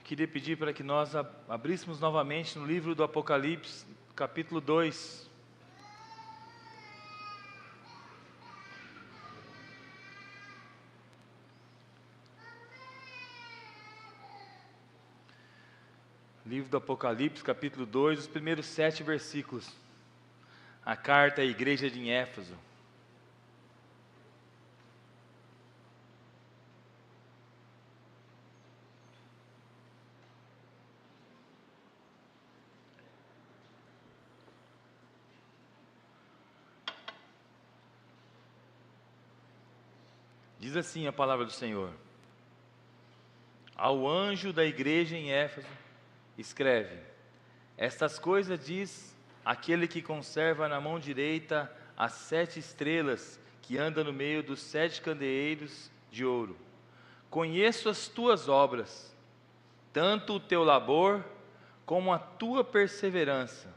queria pedir para que nós abríssemos novamente no livro do Apocalipse, capítulo 2. Livro do Apocalipse, capítulo 2, os primeiros 7 versículos. A carta à igreja de Éfeso. Diz assim a palavra do Senhor: Ao anjo da igreja em Éfeso, escreve: Estas coisas diz aquele que conserva na mão direita as 7 estrelas que anda no meio dos 7 candeeiros de ouro. Conheço as tuas obras, tanto o teu labor como a tua perseverança,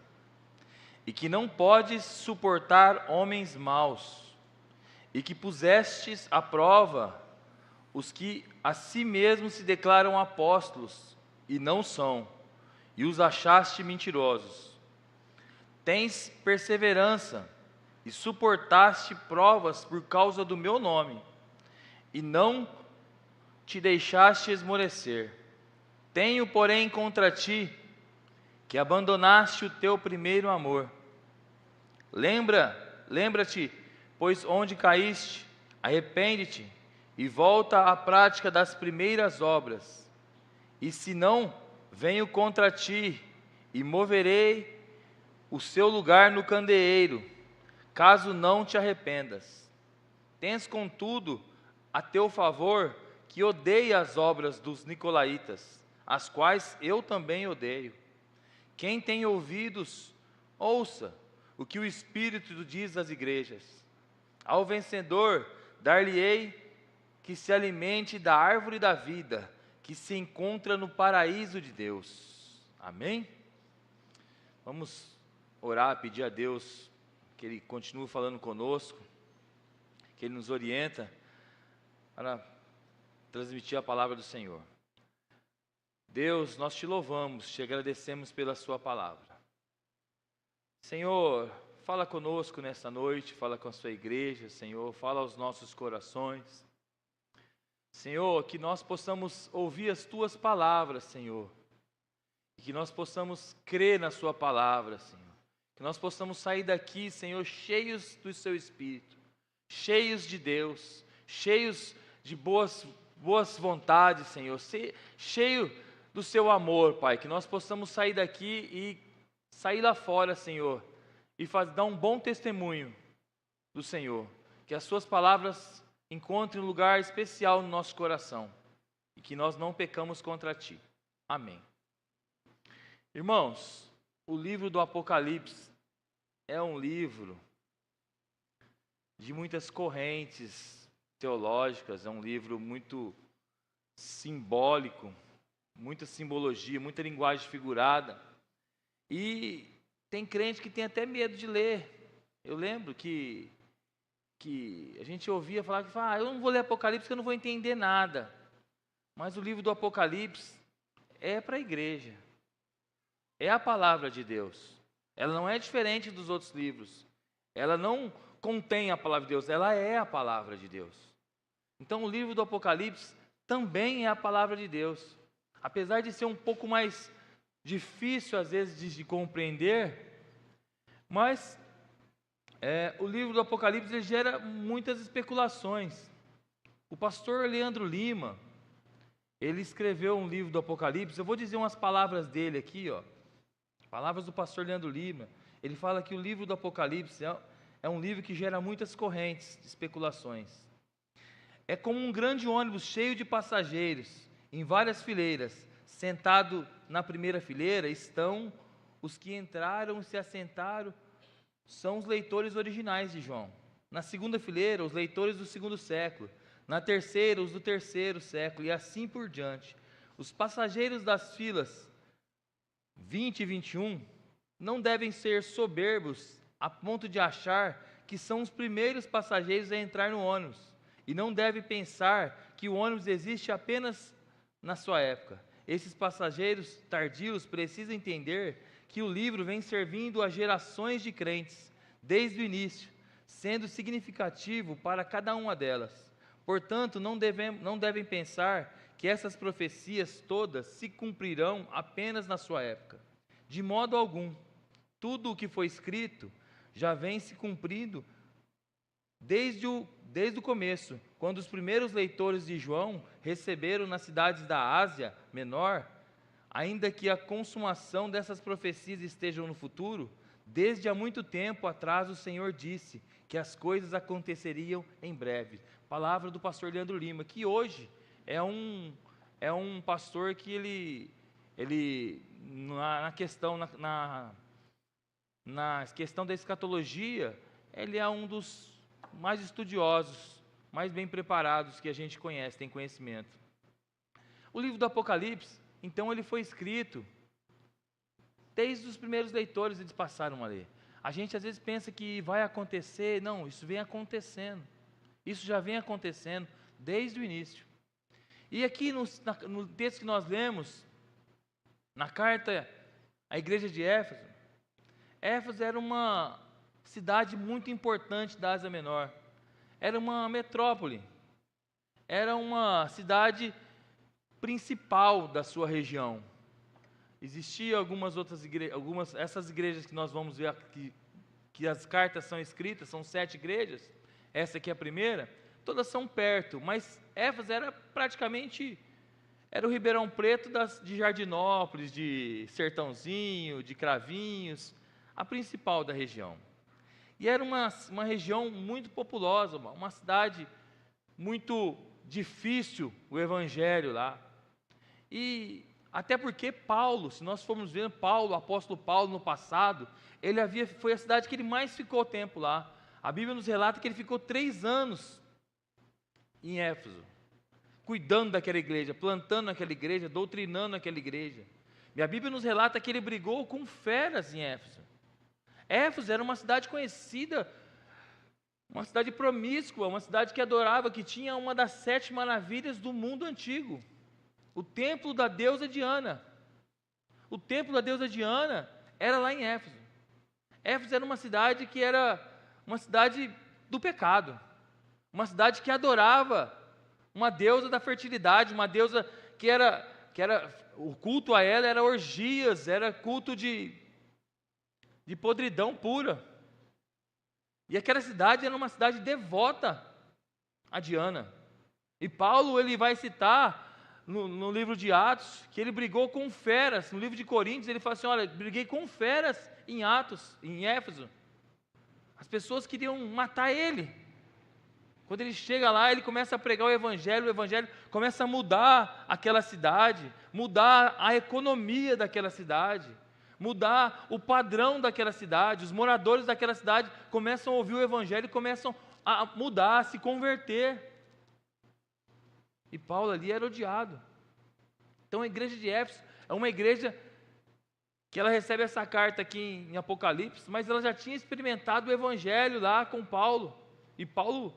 e que não podes suportar homens maus, e que pusestes à prova os que a si mesmos se declaram apóstolos e não são, e os achaste mentirosos. Tens perseverança e suportaste provas por causa do meu nome, e não te deixaste esmorecer. Tenho, porém, contra ti que abandonaste o teu primeiro amor. Lembra-te, pois onde caíste, arrepende-te e volta à prática das primeiras obras. E se não, venho contra ti e moverei o seu lugar no candeeiro, caso não te arrependas. Tens, contudo, a teu favor que odeia as obras dos nicolaítas, as quais eu também odeio. Quem tem ouvidos, ouça o que o Espírito diz às igrejas. Ao vencedor, dar-lhe-ei que se alimente da árvore da vida, que se encontra no paraíso de Deus. Amém? Vamos orar, pedir a Deus que Ele continue falando conosco, que Ele nos orienta para transmitir a palavra do Senhor. Deus, nós te louvamos, te agradecemos pela sua palavra. Senhor, fala conosco nesta noite, fala com a sua igreja, Senhor, fala aos nossos corações. Senhor, que nós possamos ouvir as tuas palavras, Senhor, e que nós possamos crer na sua palavra, Senhor, que nós possamos sair daqui, Senhor, cheios do seu Espírito, cheios de Deus, cheios de boas vontades, Senhor, cheio do seu amor, Pai, que nós possamos sair daqui e sair lá fora, Senhor, e dar um bom testemunho do Senhor, que as suas palavras encontrem um lugar especial no nosso coração, e que nós não pecamos contra ti. Amém. Irmãos, o livro do Apocalipse é um livro de muitas correntes teológicas, é um livro muito simbólico, muita simbologia, muita linguagem figurada. E tem crente que tem até medo de ler. Eu lembro que a gente ouvia falar que eu não vou ler Apocalipse porque eu não vou entender nada. Mas o livro do Apocalipse é para a igreja. É a palavra de Deus. Ela não é diferente dos outros livros. Ela não contém a palavra de Deus, ela é a palavra de Deus. Então o livro do Apocalipse também é a palavra de Deus. Apesar de ser um pouco mais difícil às vezes de compreender, mas o livro do Apocalipse ele gera muitas especulações. O pastor Leandro Lima, ele escreveu um livro do Apocalipse. Eu vou dizer umas palavras dele aqui, palavras do pastor Leandro Lima. Ele fala que o livro do Apocalipse é um livro que gera muitas correntes de especulações. É como um grande ônibus cheio de passageiros, em várias fileiras. Sentado na primeira fileira estão os que entraram e se assentaram, são os leitores originais de João. Na segunda fileira, os leitores do segundo século. Na terceira, os do terceiro século, e assim por diante. Os passageiros das filas 20 e 21 não devem ser soberbos a ponto de achar que são os primeiros passageiros a entrar no ônibus, e não devem pensar que o ônibus existe apenas na sua época. esses passageiros tardios precisam entender que o livro vem servindo a gerações de crentes, desde o início, sendo significativo para cada uma delas. Portanto, não devem pensar que essas profecias todas se cumprirão apenas na sua época. De modo algum. Tudo o que foi escrito já vem se cumprindo desde o começo, quando os primeiros leitores de João receberam nas cidades da Ásia Menor, ainda que a consumação dessas profecias esteja no futuro, desde há muito tempo atrás o Senhor disse que as coisas aconteceriam em breve. Palavra do pastor Leandro Lima, que hoje é um pastor que ele na questão da escatologia, ele é um dos mais estudiosos, mais bem preparados que a gente conhece, tem conhecimento. O livro do Apocalipse, então, ele foi escrito desde os primeiros leitores, eles passaram a ler. A gente às vezes pensa que vai acontecer, não, isso vem acontecendo. Isso já vem acontecendo desde o início. E aqui no texto que nós lemos, na carta à igreja de Éfeso, Éfeso era uma cidade muito importante da Ásia Menor. Era uma metrópole. Era uma cidade principal da sua região. Existiam algumas outras igrejas, essas igrejas que nós vamos ver aqui, que as cartas são escritas, são 7 igrejas, essa aqui é a primeira, todas são perto, mas Éfeso era praticamente, era o Ribeirão Preto de Jardinópolis, de Sertãozinho, de Cravinhos, a principal da região. E era uma região muito populosa, uma cidade muito difícil, o evangelho lá. E até porque Paulo, se nós formos ver Paulo, o apóstolo Paulo no passado, foi a cidade que ele mais ficou tempo lá. A Bíblia nos relata que ele ficou 3 anos em Éfeso, cuidando daquela igreja, plantando aquela igreja, doutrinando aquela igreja. E a Bíblia nos relata que ele brigou com feras em Éfeso. Éfeso era uma cidade conhecida, uma cidade promíscua, uma cidade que adorava, que tinha uma das 7 maravilhas do mundo antigo. O templo da deusa Diana. O templo da deusa Diana era lá em Éfeso. Éfeso era uma cidade que era uma cidade do pecado. Uma cidade que adorava uma deusa da fertilidade, uma deusa que era o culto a ela era orgias, era culto de podridão pura. E aquela cidade era uma cidade devota a Diana. E Paulo, ele vai citar no livro de Atos, que ele brigou com feras. No livro de Coríntios, ele fala assim, olha, briguei com feras em Éfeso. As pessoas queriam matar ele. Quando ele chega lá, ele começa a pregar o evangelho começa a mudar aquela cidade, mudar a economia daquela cidade, mudar o padrão daquela cidade. Os moradores daquela cidade começam a ouvir o evangelho e começam a mudar, a se converter. E Paulo ali era odiado. Então a igreja de Éfeso é uma igreja que ela recebe essa carta aqui em Apocalipse, mas ela já tinha experimentado o evangelho lá com Paulo. E Paulo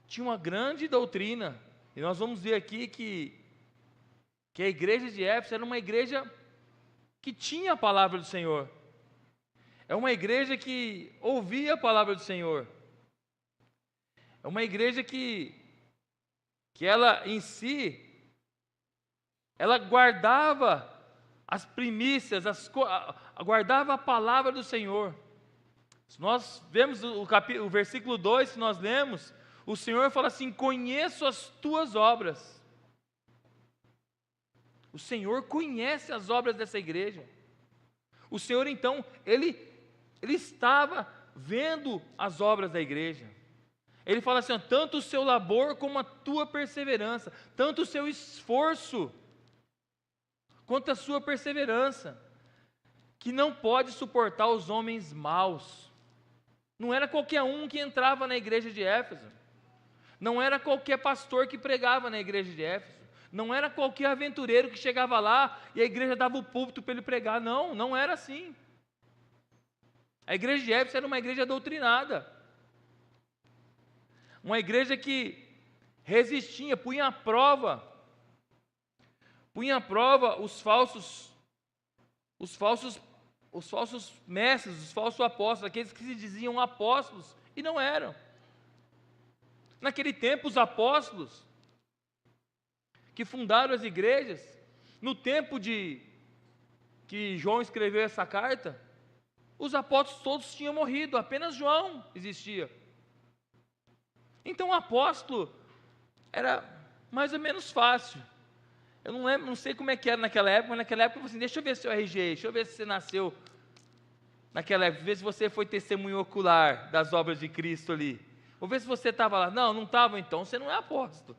tinha uma grande doutrina. E nós vamos ver aqui que a igreja de Éfeso era uma igreja que tinha a palavra do Senhor. É uma igreja que ouvia a palavra do Senhor. É uma igreja que ela em si, ela guardava as primícias, guardava a palavra do Senhor. Se nós vemos o versículo 2, se nós lemos, o Senhor fala assim, conheço as tuas obras. O Senhor conhece as obras dessa igreja. O Senhor, então, ele estava vendo as obras da igreja. Ele fala assim, tanto o seu labor como a tua perseverança, tanto o seu esforço, quanto a sua perseverança, que não pode suportar os homens maus. Não era qualquer um que entrava na igreja de Éfeso. Não era qualquer pastor que pregava na igreja de Éfeso. Não era qualquer aventureiro que chegava lá e a igreja dava o púlpito para ele pregar. Não, não era assim. A igreja de Éfeso era uma igreja doutrinada. Uma igreja que resistia, punha à prova punha à prova os falsos mestres, os falsos apóstolos, aqueles que se diziam apóstolos e não eram. Naquele tempo, os apóstolos que fundaram as igrejas, no tempo que João escreveu essa carta, os apóstolos todos tinham morrido, apenas João existia. Então o apóstolo era mais ou menos fácil. Eu não lembro, não sei como é que era naquela época, mas naquela época eu falei assim, deixa eu ver seu RG, deixa eu ver se você nasceu naquela época, ver se você foi testemunho ocular das obras de Cristo ali. Vou ver se você estava lá. Não estava, então você não é apóstolo.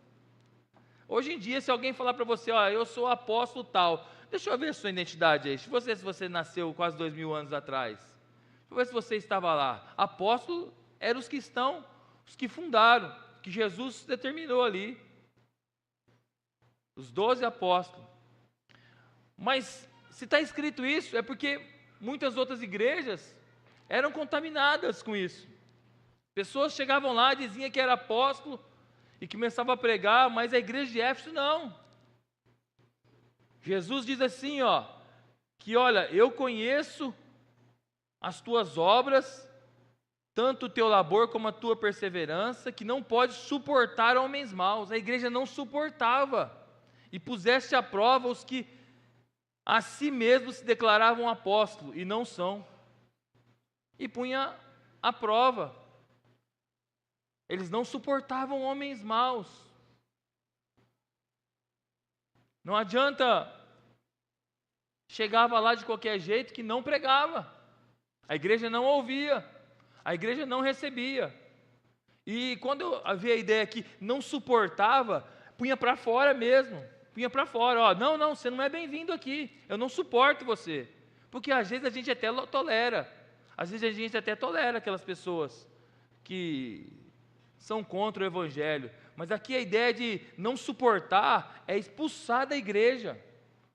Hoje em dia, se alguém falar para você, ó, eu sou apóstolo tal, deixa eu ver a sua identidade aí, deixa eu ver se você nasceu quase 2000 anos atrás, deixa eu ver se você estava lá. Apóstolo eram os que fundaram, que Jesus determinou ali, os 12 apóstolos. Mas se está escrito isso, é porque muitas outras igrejas eram contaminadas com isso. Pessoas chegavam lá, diziam que era apóstolo e que começavam a pregar, mas a igreja de Éfeso não. Jesus diz assim, ó, que olha, eu conheço as tuas obras, tanto o teu labor como a tua perseverança, que não pode suportar homens maus. A igreja não suportava. E puseste à prova os que a si mesmos se declaravam apóstolo e não são. E punha à prova. Eles não suportavam homens maus. Não adianta, chegava lá de qualquer jeito que não pregava. A igreja não ouvia, a igreja não recebia. E quando havia a ideia que não suportava, punha para fora mesmo, punha para fora, ó, não, você não é bem-vindo aqui, eu não suporto você. Porque às vezes a gente até tolera, aquelas pessoas que são contra o evangelho, mas aqui a ideia de não suportar é expulsar da igreja.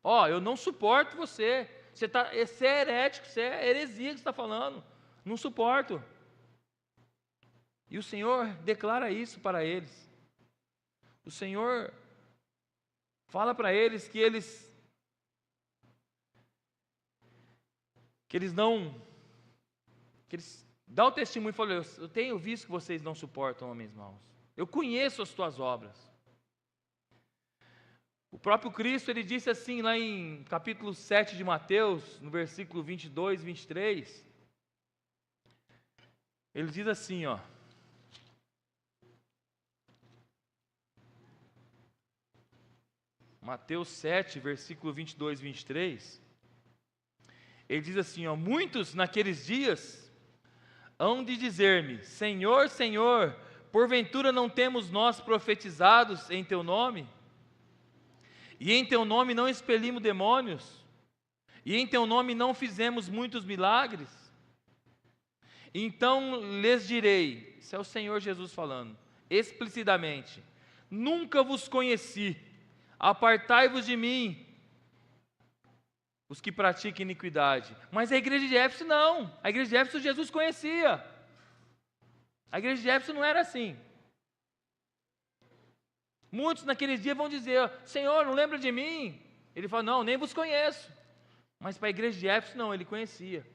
Ó, eu não suporto você, você é herético, você é heresia que você está falando, não suporto. E o Senhor declara isso para eles. O Senhor fala para eles que eles dá o testemunho e fala, eu tenho visto que vocês não suportam homens maus. Eu conheço as tuas obras. O próprio Cristo, ele disse assim lá em capítulo 7 de Mateus, no versículo 22 e 23, ele diz assim, ó, Mateus 7, versículo 22 e 23, ele diz assim, ó, muitos naqueles dias hão de dizer-me, Senhor, Senhor, porventura não temos nós profetizados em teu nome? E em teu nome não expelimos demônios? E em teu nome não fizemos muitos milagres? Então lhes direi, isso é o Senhor Jesus falando, explicitamente, nunca vos conheci, apartai-vos de mim, os que praticam iniquidade. Mas a igreja de Éfeso não, a igreja de Éfeso Jesus conhecia, a igreja de Éfeso não era assim. Muitos naqueles dias vão dizer, Senhor, não lembra de mim? Ele fala, não, nem vos conheço. Mas para a igreja de Éfeso não, ele conhecia.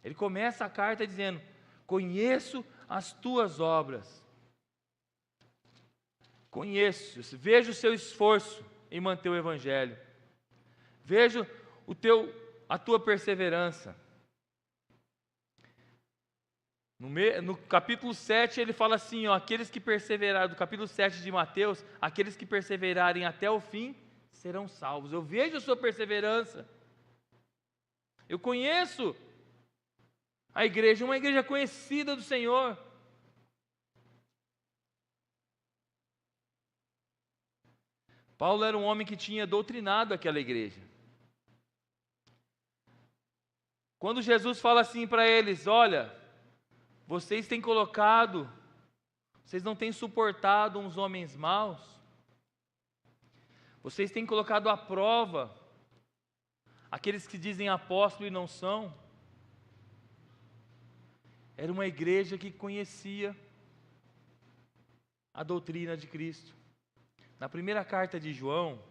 Ele começa a carta dizendo, conheço as tuas obras. Conheço, vejo o seu esforço em manter o evangelho. Vejo a tua perseverança. No capítulo 7 ele fala assim, ó, aqueles que perseveraram, do capítulo 7 de Mateus, aqueles que perseverarem até o fim, serão salvos. Eu vejo a sua perseverança. Eu conheço a igreja, uma igreja conhecida do Senhor. Paulo era um homem que tinha doutrinado aquela igreja. Quando Jesus fala assim para eles, olha, vocês não têm suportado uns homens maus, vocês têm colocado à prova aqueles que dizem apóstolo e não são. Era uma igreja que conhecia a doutrina de Cristo. Na primeira carta de João,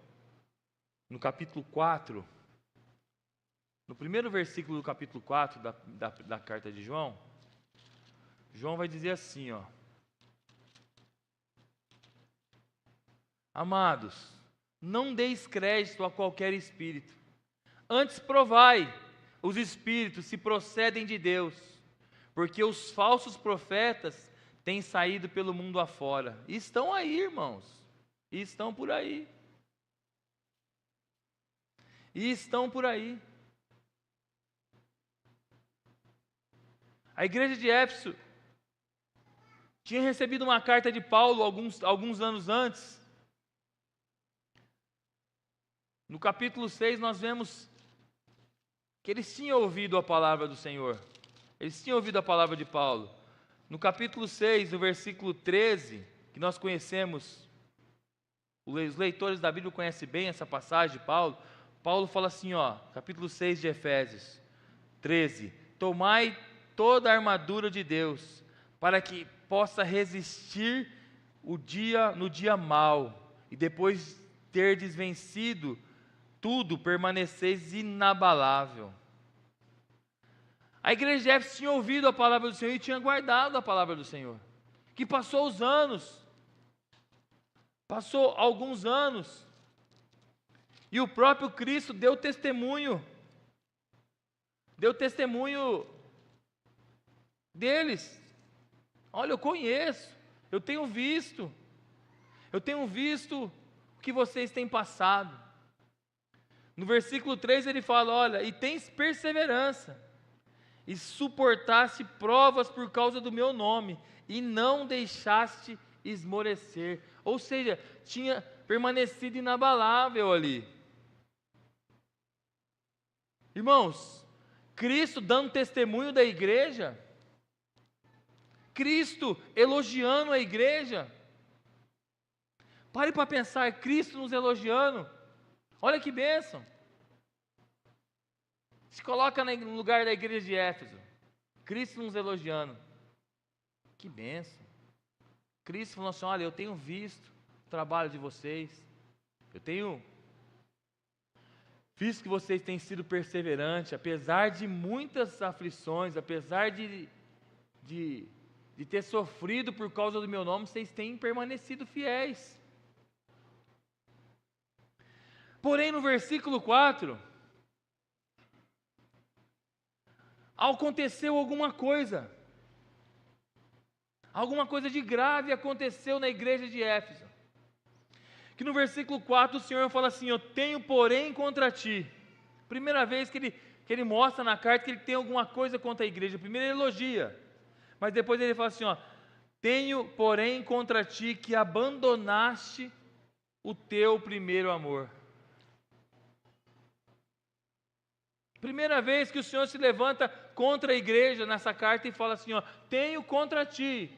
no capítulo 4, no primeiro versículo do capítulo 4 da carta de João, João vai dizer assim, ó: Amados, não deis crédito a qualquer espírito, antes provai os espíritos se procedem de Deus, porque os falsos profetas têm saído pelo mundo afora. E estão aí, irmãos, e estão por aí. E estão por aí. A igreja de Éfeso tinha recebido uma carta de Paulo alguns anos antes. No capítulo 6 nós vemos que eles tinham ouvido a palavra do Senhor. Eles tinham ouvido a palavra de Paulo. No capítulo 6, no versículo 13, que nós conhecemos, os leitores da Bíblia conhecem bem essa passagem de Paulo. Paulo fala assim, ó, capítulo 6 de Efésios 13: Tomai toda a armadura de Deus, para que possa resistir no dia mau, e depois terdes vencido tudo, permaneceis inabalável. A igreja de Éfeso tinha ouvido a palavra do Senhor e tinha guardado a palavra do Senhor. Que passou os anos, passou alguns anos, e o próprio Cristo deu testemunho deles. Olha, eu conheço, eu tenho visto o que vocês têm passado. No versículo 3 ele fala, olha, e tens perseverança, e suportaste provas por causa do meu nome, e não deixaste esmorecer. Ou seja, tinha permanecido inabalável ali. Irmãos, Cristo dando testemunho da igreja, Cristo elogiando a igreja. Pare para pensar, Cristo nos elogiando. Olha que bênção. Se coloca no lugar da igreja de Éfeso, Cristo nos elogiando. Que bênção. Cristo falou assim, olha, eu tenho visto o trabalho de vocês, eu tenho visto que vocês têm sido perseverantes, apesar de muitas aflições, apesar de ter sofrido por causa do meu nome, vocês têm permanecido fiéis. Porém, no versículo 4, aconteceu alguma coisa de grave aconteceu na igreja de Éfeso. Que no versículo 4 o Senhor fala assim, eu tenho porém contra ti. Primeira vez que ele mostra na carta que ele tem alguma coisa contra a igreja. Primeiro ele elogia, mas depois ele fala assim, ó, tenho porém contra ti que abandonaste o teu primeiro amor. Primeira vez que o Senhor se levanta contra a igreja nessa carta e fala assim, ó, tenho contra ti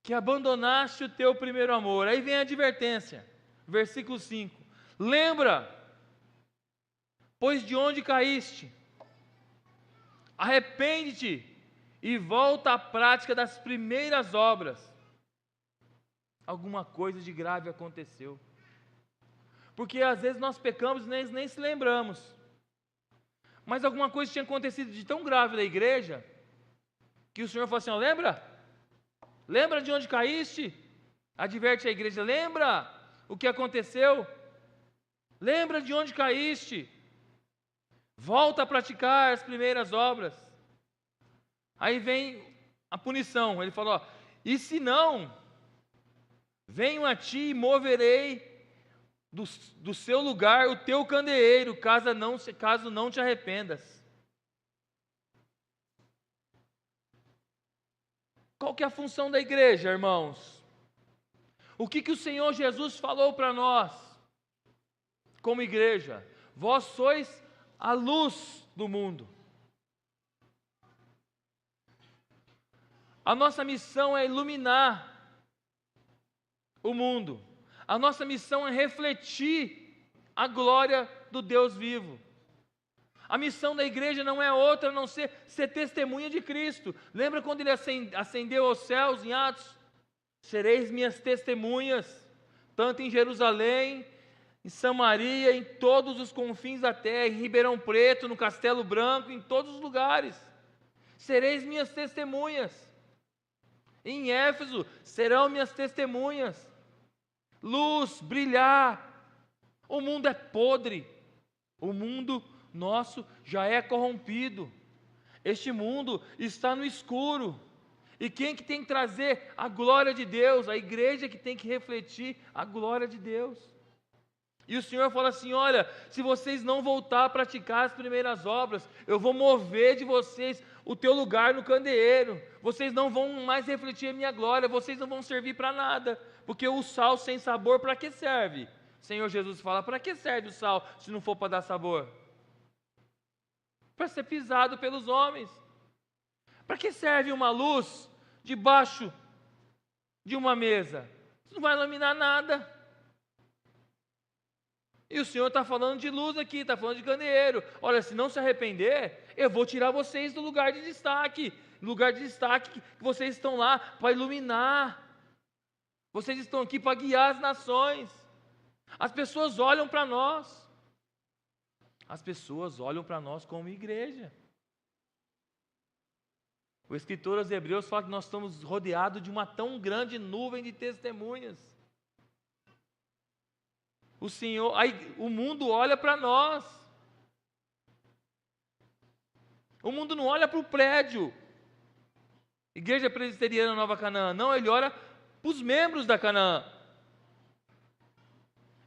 que abandonaste o teu primeiro amor. Aí vem a advertência, versículo 5. Lembra, pois de onde caíste, arrepende-te e volta à prática das primeiras obras. Alguma coisa de grave aconteceu. Porque às vezes nós pecamos e nem se lembramos. Mas alguma coisa tinha acontecido de tão grave na igreja, que o Senhor falou assim, ó, lembra? Lembra de onde caíste? Adverte a igreja, lembra o que aconteceu? Lembra de onde caíste? Volta a praticar as primeiras obras. Aí vem a punição, ele falou, ó, e se não, venho a ti e moverei do seu lugar o teu candeeiro, caso não te arrependas. Qual que é a função da igreja, irmãos? O que o Senhor Jesus falou para nós, como igreja? Vós sois a luz do mundo. A nossa missão é iluminar o mundo. A nossa missão é refletir a glória do Deus vivo. A missão da igreja não é outra a não ser testemunha de Cristo. Lembra quando ele ascendeu aos céus em Atos? Sereis minhas testemunhas tanto em Jerusalém, em Samaria, em todos os confins da terra, em Ribeirão Preto, no Castelo Branco, em todos os lugares. Sereis minhas testemunhas. Em Éfeso serão minhas testemunhas. Luz, brilhar. O mundo é podre. O mundo nosso já é corrompido. Este mundo está no escuro. E quem que tem que trazer a glória de Deus? A igreja que tem que refletir a glória de Deus. E o Senhor fala assim: olha, se vocês não voltar a praticar as primeiras obras, eu vou mover de vocês o teu lugar no candeeiro. Vocês não vão mais refletir a minha glória, vocês não vão servir para nada. Porque o sal sem sabor, para que serve? O Senhor Jesus fala: para que serve o sal se não for para dar sabor? Para ser pisado pelos homens. Para que serve uma luz debaixo de uma mesa? Isso não vai iluminar nada. E o Senhor está falando de luz aqui, está falando de candeeiro. Olha, se não se arrepender, eu vou tirar vocês do lugar de destaque. Lugar de destaque que vocês estão lá para iluminar. Vocês estão aqui para guiar as nações. As pessoas olham para nós. As pessoas olham para nós como igreja. O escritor aos Hebreus fala que nós estamos rodeados de uma tão grande nuvem de testemunhas. O Senhor, o mundo olha para nós. O mundo não olha para o prédio. Igreja Presbiteriana Nova Canaã. Não, ele olha para os membros da Canaã.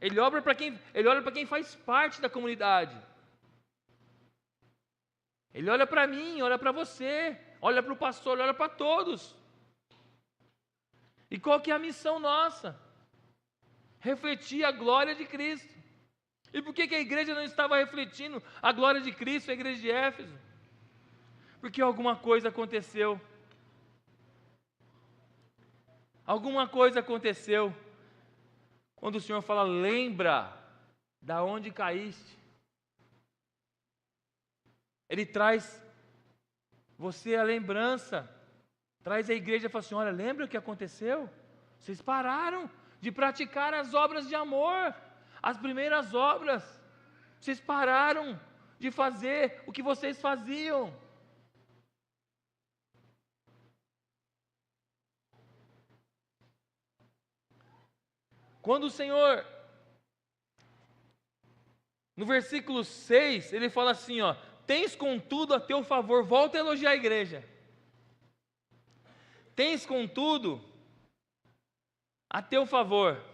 Ele olha para quem faz parte da comunidade. Ele olha para mim, olha para você, olha para o pastor, olha para todos. E qual que é a missão nossa? Refletir a glória de Cristo. E por que a igreja não estava refletindo a glória de Cristo, a igreja de Éfeso? Porque alguma coisa aconteceu. Alguma coisa aconteceu. Quando o Senhor fala: lembra da onde caíste. Ele traz você a lembrança. Traz a igreja e fala assim: olha, lembra o que aconteceu? Vocês pararam de praticar as obras de amor, as primeiras obras. Vocês pararam de fazer o que vocês faziam. Quando o Senhor, no versículo 6, ele fala assim, ó: tens contudo a teu favor, volta a elogiar a igreja. Tens contudo a teu favor,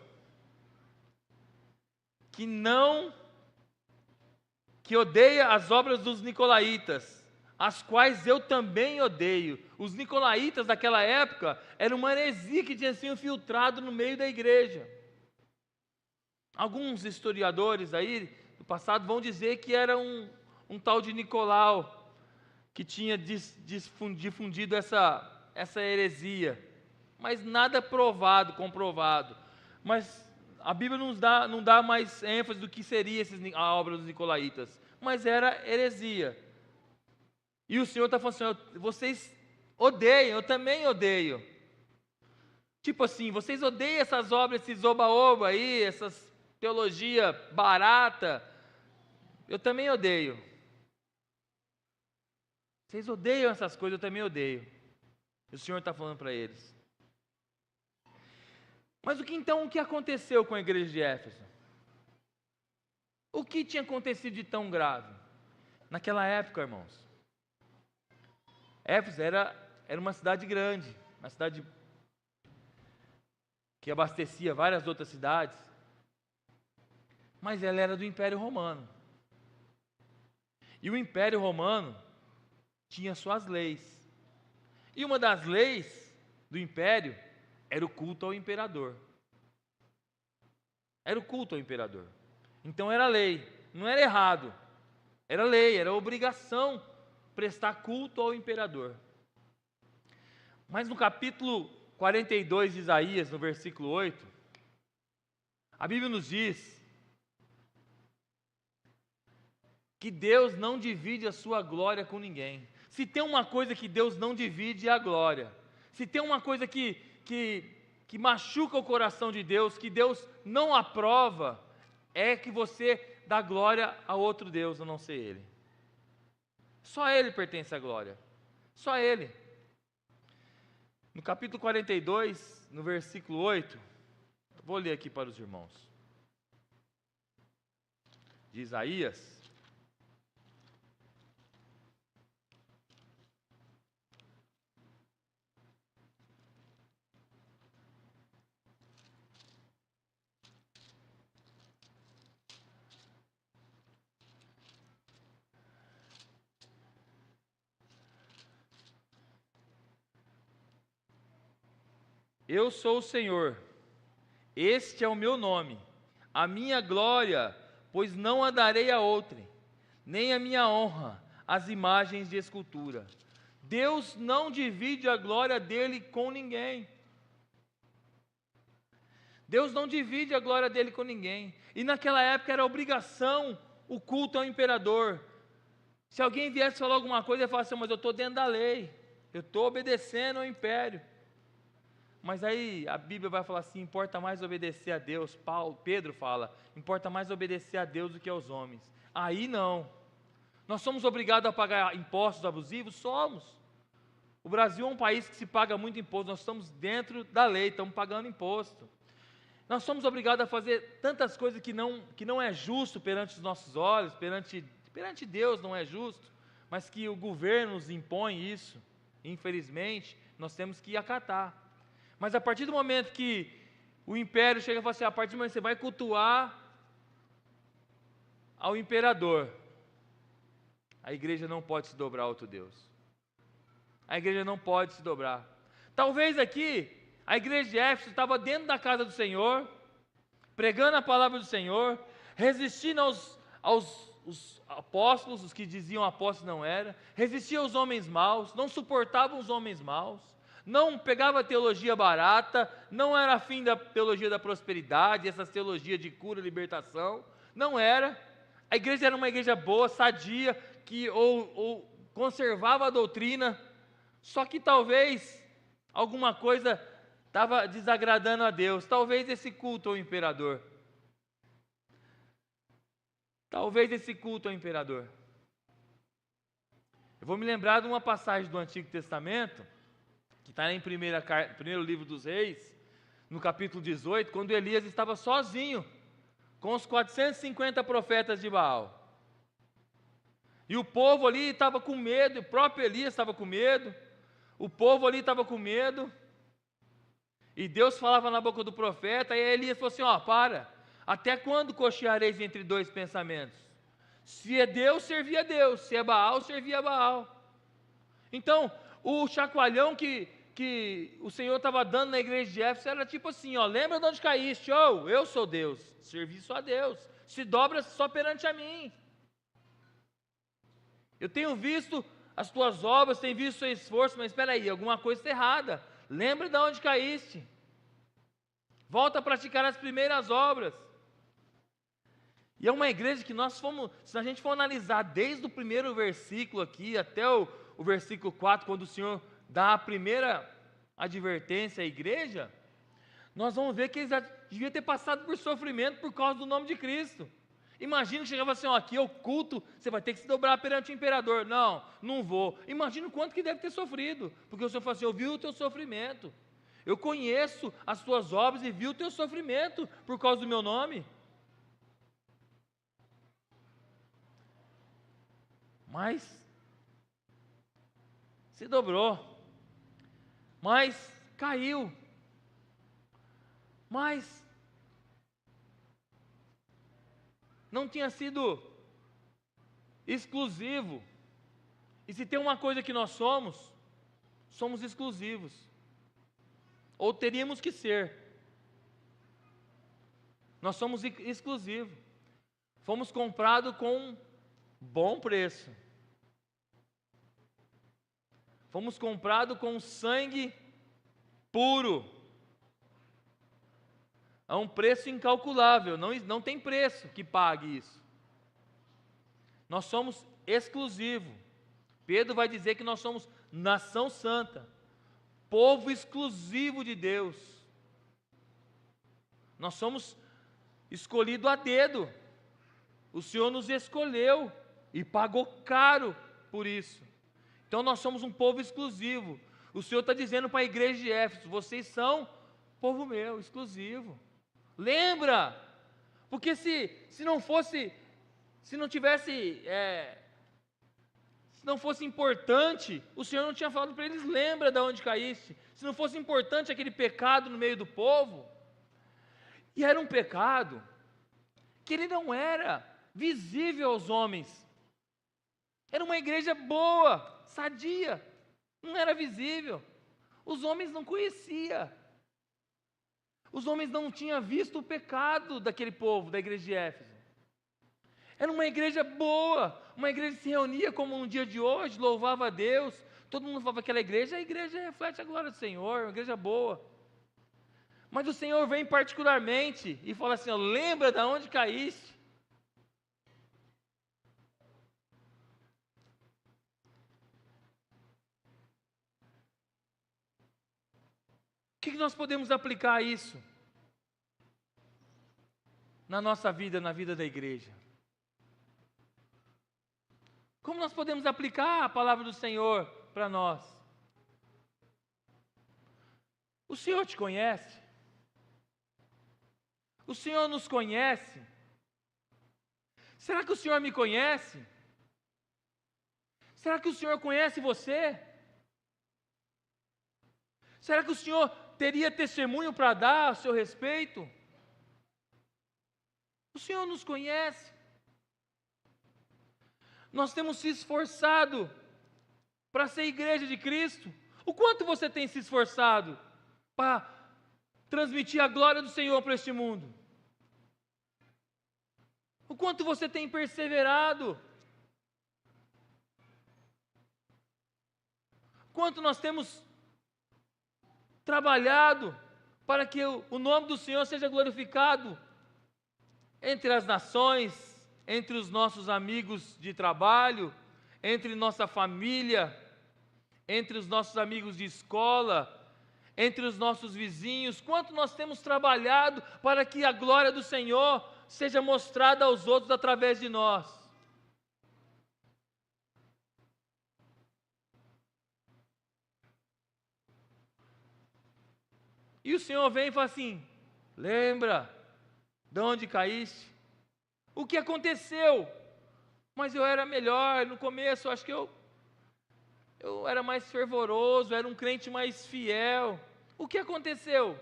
que odeia as obras dos nicolaítas, as quais eu também odeio. Os nicolaítas daquela época era uma heresia que tinha sido infiltrado no meio da igreja. Alguns historiadores aí do passado vão dizer que era um tal de Nicolau que tinha difundido essa heresia, mas nada comprovado. Mas a Bíblia não dá mais ênfase do que seria a obra dos nicolaítas, mas era heresia. E o Senhor está falando assim: vocês odeiam, eu também odeio. Tipo assim, vocês odeiam essas obras, esses oba-oba aí, essas teologia barata, eu também odeio. Vocês odeiam essas coisas, eu também odeio. O Senhor está falando para eles. Mas o que aconteceu com a igreja de Éfeso? O que tinha acontecido de tão grave? Naquela época, irmãos, Éfeso era uma cidade grande, uma cidade que abastecia várias outras cidades, mas ela era do Império Romano. E o Império Romano tinha suas leis. E uma das leis do Império era o culto ao imperador. Era o culto ao imperador. Então era lei, não era errado. Era lei, era obrigação prestar culto ao imperador. Mas no capítulo 42 de Isaías, no versículo 8, a Bíblia nos diz que Deus não divide a sua glória com ninguém. Se tem uma coisa que Deus não divide, é a glória. Se tem uma coisa que que machuca o coração de Deus, que Deus não aprova, é que você dá glória a outro Deus, a não ser Ele. Só Ele pertence à glória. Só Ele. No capítulo 42, no versículo 8, vou ler aqui para os irmãos. De Isaías. Eu sou o Senhor, este é o meu nome, a minha glória, pois não a darei a outrem, nem a minha honra às imagens de escultura. Deus não divide a glória dele com ninguém. Deus não divide a glória dele com ninguém. E naquela época era obrigação o culto ao imperador. Se alguém viesse falar alguma coisa, ele falasse assim, mas eu estou dentro da lei, eu estou obedecendo ao império. Mas aí a Bíblia vai falar assim, importa mais obedecer a Deus. Pedro fala, importa mais obedecer a Deus do que aos homens. Aí não. Nós somos obrigados a pagar impostos abusivos? Somos. O Brasil é um país que se paga muito imposto, nós estamos dentro da lei, estamos pagando imposto. Nós somos obrigados a fazer tantas coisas que não é justo perante os nossos olhos, perante Deus não é justo, mas que o governo nos impõe isso. Infelizmente, nós temos que acatar. Mas a partir do momento que o império chega e fala assim, a partir do momento que você vai cultuar ao imperador, a igreja não pode se dobrar a outro Deus. A igreja não pode se dobrar. Talvez aqui, a igreja de Éfeso estava dentro da casa do Senhor, pregando a palavra do Senhor, resistindo aos apóstolos, os que diziam apóstolos não era, resistia aos homens maus, não suportavam os homens maus, não pegava teologia barata, não era afim da teologia da prosperidade, essa teologia de cura e libertação, não era. A igreja era uma igreja boa, sadia, que ou conservava a doutrina, só que talvez alguma coisa estava desagradando a Deus, talvez esse culto ao imperador. Talvez esse culto ao imperador. Eu vou me lembrar de uma passagem do Antigo Testamento, que está em primeiro livro dos Reis, no capítulo 18, quando Elias estava sozinho, com os 450 profetas de Baal. E o povo ali estava com medo, o próprio Elias estava com medo, o povo ali estava com medo, e Deus falava na boca do profeta, e Elias falou assim, para, até quando cocheareis entre dois pensamentos? Se é Deus, servia a Deus, se é Baal, servia a Baal. Então, o chacoalhão que o Senhor estava dando na igreja de Éfeso era tipo assim, lembra de onde caíste? Eu sou Deus, servi só a Deus, se dobra só perante a mim. Eu tenho visto as tuas obras, tenho visto o seu esforço, mas espera aí, alguma coisa está errada. Lembra de onde caíste. Volta a praticar as primeiras obras. E é uma igreja que nós fomos, se a gente for analisar desde o primeiro versículo aqui até o versículo 4, quando o Senhor dá a primeira advertência à igreja, nós vamos ver que eles já deviam ter passado por sofrimento por causa do nome de Cristo. Imagina que chegava assim, aqui é o culto, você vai ter que se dobrar perante o imperador. Não vou. Imagina o quanto que deve ter sofrido, porque o Senhor falou assim, eu vi o teu sofrimento, eu conheço as tuas obras e vi o teu sofrimento por causa do meu nome. Mas se dobrou, mas caiu, mas não tinha sido exclusivo. E se tem uma coisa que nós somos exclusivos, ou teríamos que ser. Nós somos exclusivos, fomos comprados com bom preço. Fomos comprados com sangue puro, a um preço incalculável, não tem preço que pague isso. Nós somos exclusivos. Pedro vai dizer que nós somos nação santa, povo exclusivo de Deus. Nós somos escolhidos a dedo. O Senhor nos escolheu e pagou caro por isso. Então nós somos um povo exclusivo. O Senhor está dizendo para a igreja de Éfeso: vocês são povo meu, exclusivo. Lembra? Porque se não fosse, se não tivesse, se não fosse importante, o Senhor não tinha falado para eles: lembra de onde caíste. Se não fosse importante aquele pecado no meio do povo, e era um pecado que ele não era visível aos homens. Era uma igreja boa, sadia, não era visível. Os homens não conheciam. Os homens não tinham visto o pecado daquele povo, da igreja de Éfeso. Era uma igreja boa, uma igreja que se reunia como no dia de hoje, louvava a Deus. Todo mundo falava que aquela igreja, a igreja reflete a glória do Senhor, uma igreja boa. Mas o Senhor vem particularmente e fala assim: ó, lembra de onde caíste. O que nós podemos aplicar isso na nossa vida, na vida da igreja? Como nós podemos aplicar a palavra do Senhor para nós? O Senhor te conhece? O Senhor nos conhece? Será que o Senhor me conhece? Será que o Senhor conhece você? Será que o Senhor teria testemunho para dar a seu respeito? O Senhor nos conhece. Nós temos se esforçado para ser igreja de Cristo. O quanto você tem se esforçado para transmitir a glória do Senhor para este mundo? O quanto você tem perseverado? Quanto nós temos trabalhado para que o nome do Senhor seja glorificado entre as nações, entre os nossos amigos de trabalho, entre nossa família, entre os nossos amigos de escola, entre os nossos vizinhos. Quanto nós temos trabalhado para que a glória do Senhor seja mostrada aos outros através de nós. E o Senhor vem e fala assim: lembra de onde caíste? O que aconteceu? Mas eu era melhor no começo, acho que eu era mais fervoroso, era um crente mais fiel. O que aconteceu?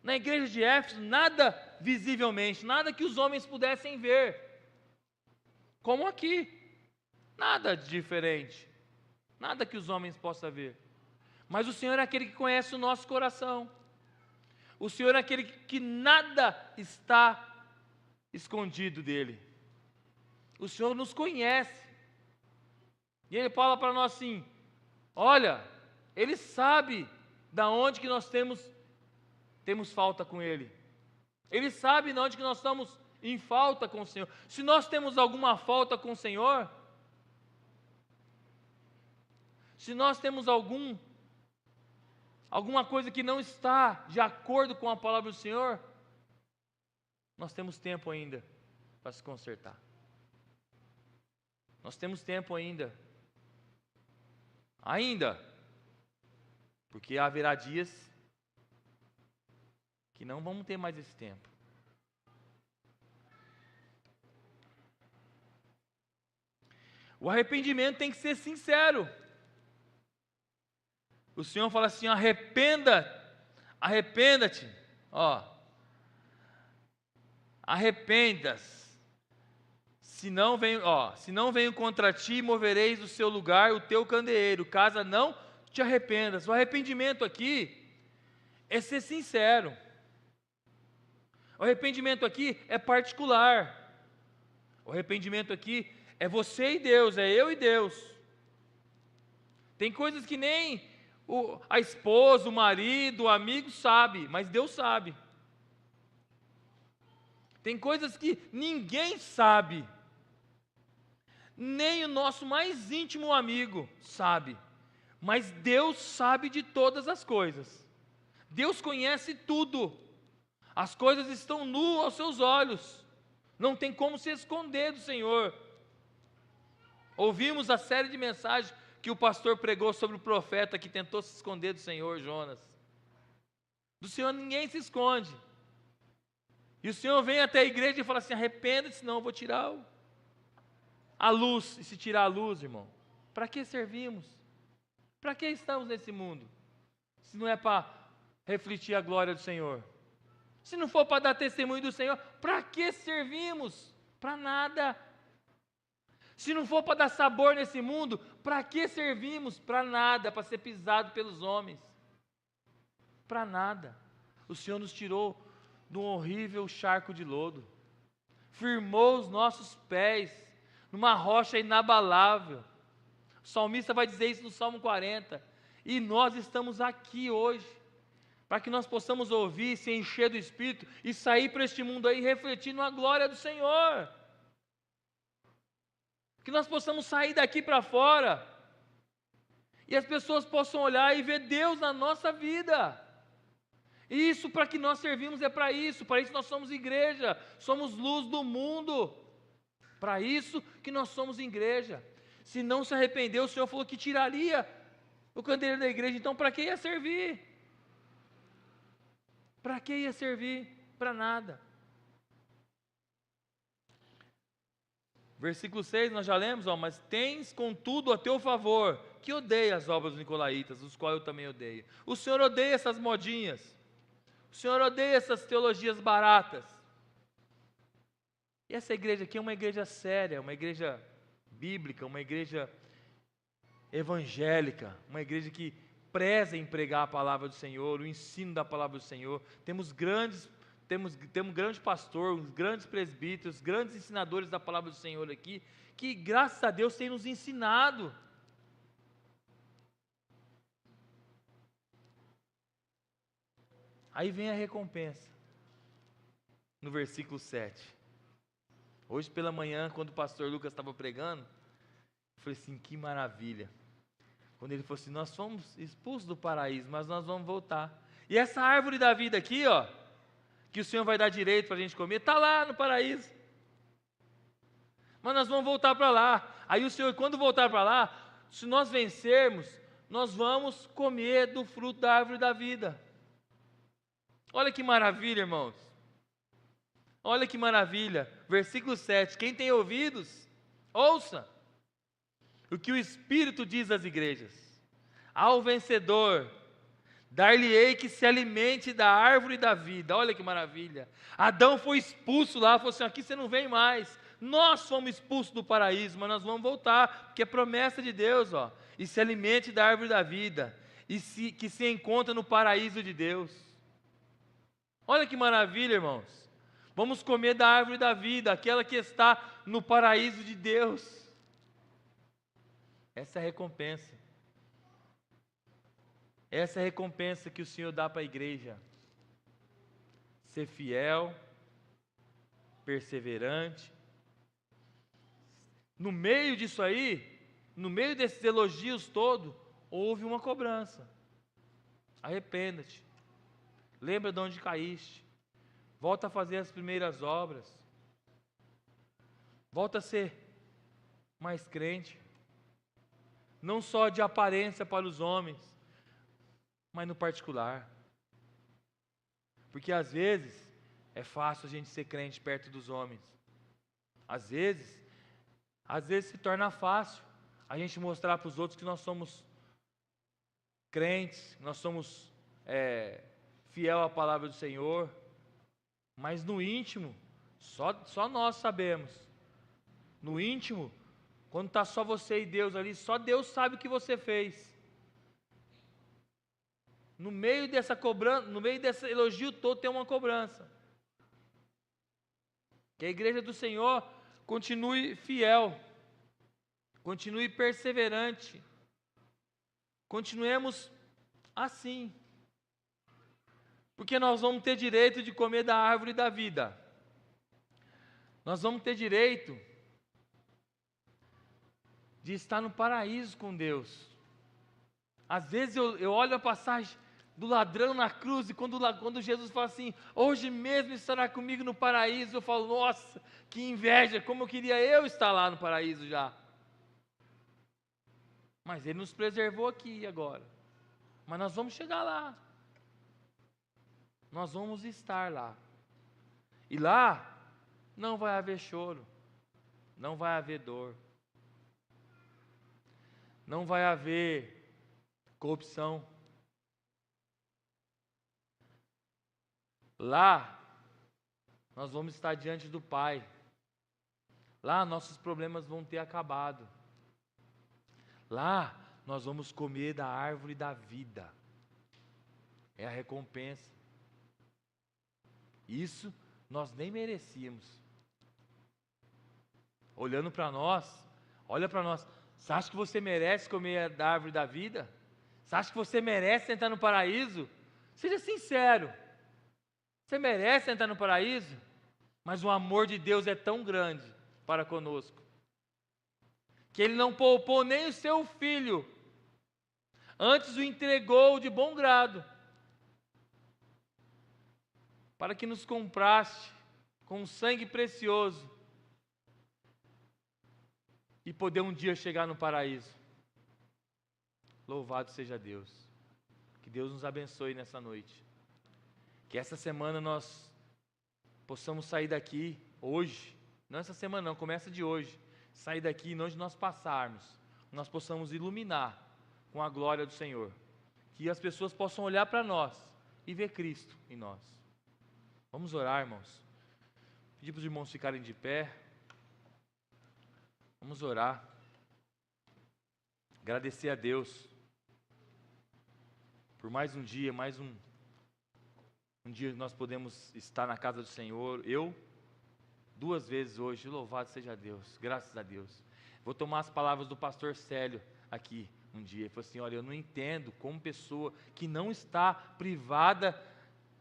Na igreja de Éfeso, nada visivelmente, nada que os homens pudessem ver. Como aqui, nada diferente, nada que os homens possam ver. Mas o Senhor é aquele que conhece o nosso coração. O Senhor é aquele que nada está escondido dele. O Senhor nos conhece. E Ele fala para nós assim: olha, Ele sabe da onde que nós temos falta com Ele. Ele sabe de onde que nós estamos em falta com o Senhor. Se nós temos alguma falta com o Senhor, se nós temos alguma coisa que não está de acordo com a palavra do Senhor, nós temos tempo ainda para se consertar. Nós temos tempo ainda. Porque haverá dias que não vamos ter mais esse tempo. O arrependimento tem que ser sincero. O Senhor fala assim: arrependa-te, arrependas. Se não venho contra ti, movereis do seu lugar o teu candeeiro, caso não te arrependas. O arrependimento aqui é ser sincero. O arrependimento aqui é particular. O arrependimento aqui é você e Deus, é eu e Deus. Tem coisas que nem a esposa, o marido, o amigo sabe, mas Deus sabe. Tem coisas que ninguém sabe, nem o nosso mais íntimo amigo sabe, mas Deus sabe de todas as coisas. Deus conhece tudo. As coisas estão nuas aos seus olhos. Não tem como se esconder do Senhor. Ouvimos a série de mensagens que o pastor pregou sobre o profeta que tentou se esconder do Senhor, Jonas. Do Senhor ninguém se esconde. E o Senhor vem até a igreja e fala assim: arrependa-se, senão eu vou tirar a luz. E se tirar a luz, irmão, para que servimos? Para que estamos nesse mundo? Se não é para refletir a glória do Senhor. Se não for para dar testemunho do Senhor, para que servimos? Para nada. Se não for para dar sabor nesse mundo, para que servimos? Para nada, para ser pisado pelos homens. Para nada. O Senhor nos tirou de um horrível charco de lodo, firmou os nossos pés numa rocha inabalável. O salmista vai dizer isso no Salmo 40. E nós estamos aqui hoje, para que nós possamos ouvir, se encher do Espírito e sair para este mundo aí refletindo a glória do Senhor. Que nós possamos sair daqui para fora e as pessoas possam olhar e ver Deus na nossa vida. Isso para que nós servimos é para isso nós somos igreja, somos luz do mundo. Para isso que nós somos igreja. Se não se arrependeu, o Senhor falou que tiraria o candeeiro da igreja, então para que ia servir? Para que ia servir? Para nada. Versículo 6, nós já lemos, mas tens contudo a teu favor, que odeia as obras dos nicolaítas, os quais eu também odeio. O Senhor odeia essas modinhas. O Senhor odeia essas teologias baratas. E essa igreja aqui é uma igreja séria, uma igreja bíblica, uma igreja evangélica, uma igreja que preza em pregar a palavra do Senhor, o ensino da palavra do Senhor. Temos um grande pastor, uns grandes presbíteros, grandes ensinadores da palavra do Senhor aqui, que graças a Deus têm nos ensinado. Aí vem a recompensa, no versículo 7. Hoje pela manhã, quando o pastor Lucas estava pregando, eu falei assim, que maravilha. Quando ele falou assim, nós fomos expulsos do paraíso, mas nós vamos voltar. E essa árvore da vida aqui, ó, que o Senhor vai dar direito para a gente comer, está lá no paraíso. Mas nós vamos voltar para lá. Aí o Senhor, quando voltar para lá, se nós vencermos, nós vamos comer do fruto da árvore da vida. Olha que maravilha, irmãos. Olha que maravilha. Versículo 7. Quem tem ouvidos, ouça o que o Espírito diz às igrejas. Ao vencedor, dar-lhe-ei que se alimente da árvore da vida. Olha que maravilha. Adão foi expulso lá, falou assim, aqui você não vem mais. Nós fomos expulsos do paraíso, mas nós vamos voltar, porque é promessa de Deus, ó. E se alimente da árvore da vida, que se encontra no paraíso de Deus. Olha que maravilha, irmãos. Vamos comer da árvore da vida, aquela que está no paraíso de Deus. Essa é a recompensa. Essa é a recompensa que o Senhor dá para a igreja. Ser fiel, perseverante. No meio disso aí, no meio desses elogios todos, houve uma cobrança. Arrependa-te. Lembra de onde caíste. Volta a fazer as primeiras obras. Volta a ser mais crente. Não só de aparência para os homens, mas no particular. Porque às vezes é fácil a gente ser crente perto dos homens. Às vezes se torna fácil a gente mostrar para os outros que nós somos crentes, nós somos fiel à palavra do Senhor, mas no íntimo, só nós sabemos. No íntimo, quando está só você e Deus ali, só Deus sabe o que você fez. No meio dessa cobrança, no meio desse elogio todo, tem uma cobrança. Que a igreja do Senhor continue fiel, continue perseverante, continuemos assim, porque nós vamos ter direito de comer da árvore da vida, nós vamos ter direito de estar no paraíso com Deus. Às vezes eu olho a passagem, do ladrão na cruz, e quando Jesus fala assim, hoje mesmo estará comigo no paraíso, eu falo, nossa, que inveja, como eu queria eu estar lá no paraíso já. Mas Ele nos preservou aqui agora. Mas nós vamos chegar lá. Nós vamos estar lá. E lá não vai haver choro, não vai haver dor, não vai haver corrupção. Lá nós vamos estar diante do Pai. Lá nossos problemas vão ter acabado. Lá nós vamos comer da árvore da vida. É a recompensa. Isso nós nem merecíamos. Olhando para nós, olha para nós. Você acha que você merece comer da árvore da vida? Você acha que você merece entrar no paraíso? Seja sincero. Você merece entrar no paraíso? Mas o amor de Deus é tão grande para conosco, que Ele não poupou nem o seu Filho, antes o entregou de bom grado, para que nos compraste com um sangue precioso, e poder um dia chegar no paraíso. Louvado seja Deus. Que Deus nos abençoe nessa noite. Que essa semana nós possamos sair daqui hoje, não essa semana não, começa de hoje, sair daqui e onde nós passarmos, nós possamos iluminar com a glória do Senhor, que as pessoas possam olhar para nós e ver Cristo em nós. Vamos orar, irmãos. Pedir para os irmãos ficarem de pé. Vamos orar. Agradecer a Deus por mais um dia, um dia que nós podemos estar na casa do Senhor. Eu, 2 vezes hoje, louvado seja Deus, graças a Deus. Vou tomar as palavras do pastor Célio aqui um dia. Ele falou assim, olha, eu não entendo como pessoa que não está privada,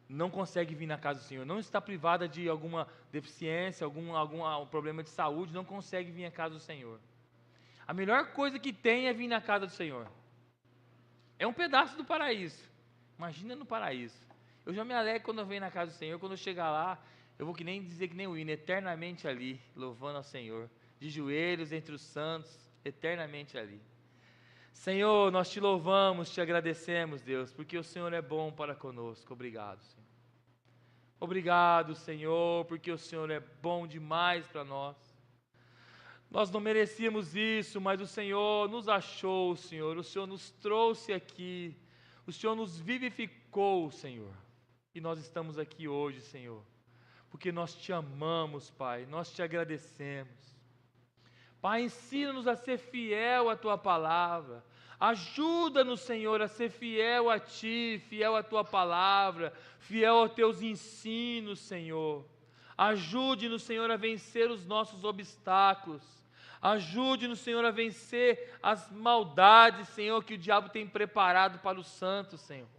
não consegue vir na casa do Senhor, não está privada de alguma deficiência, algum problema de saúde, não consegue vir à casa do Senhor. A melhor coisa que tem é vir na casa do Senhor. É um pedaço do paraíso. Imagina no paraíso. Eu já me alegro quando eu venho na casa do Senhor. Quando eu chegar lá, eu vou que nem dizer que nem o hino, eternamente ali, louvando ao Senhor, de joelhos entre os santos, eternamente ali. Senhor, nós te louvamos, te agradecemos, Deus, porque o Senhor é bom para conosco. Obrigado, Senhor. Obrigado, Senhor, porque o Senhor é bom demais para nós. Nós não merecíamos isso, mas o Senhor nos achou, Senhor. O Senhor nos trouxe aqui. O Senhor nos vivificou, Senhor. E nós estamos aqui hoje, Senhor, porque nós te amamos, Pai. Nós te agradecemos. Pai, ensina-nos a ser fiel à Tua palavra. Ajuda-nos, Senhor, a ser fiel a Ti, fiel à Tua palavra, fiel aos Teus ensinos, Senhor. Ajude-nos, Senhor, a vencer os nossos obstáculos. Ajude-nos, Senhor, a vencer as maldades, Senhor, que o diabo tem preparado para os santos, Senhor.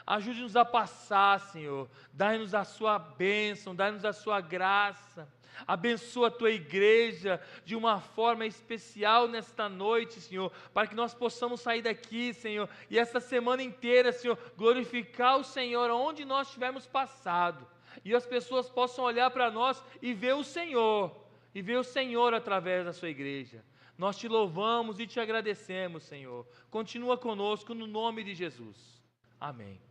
Ajude-nos a passar, Senhor. Dai-nos a Sua bênção, dai-nos a Sua graça. Abençoa a Tua igreja de uma forma especial nesta noite, Senhor, para que nós possamos sair daqui, Senhor, e essa semana inteira, Senhor, glorificar o Senhor onde nós tivermos passado, e as pessoas possam olhar para nós e ver o Senhor através da Sua igreja. Nós te louvamos e te agradecemos, Senhor. Continua conosco no nome de Jesus. Amém.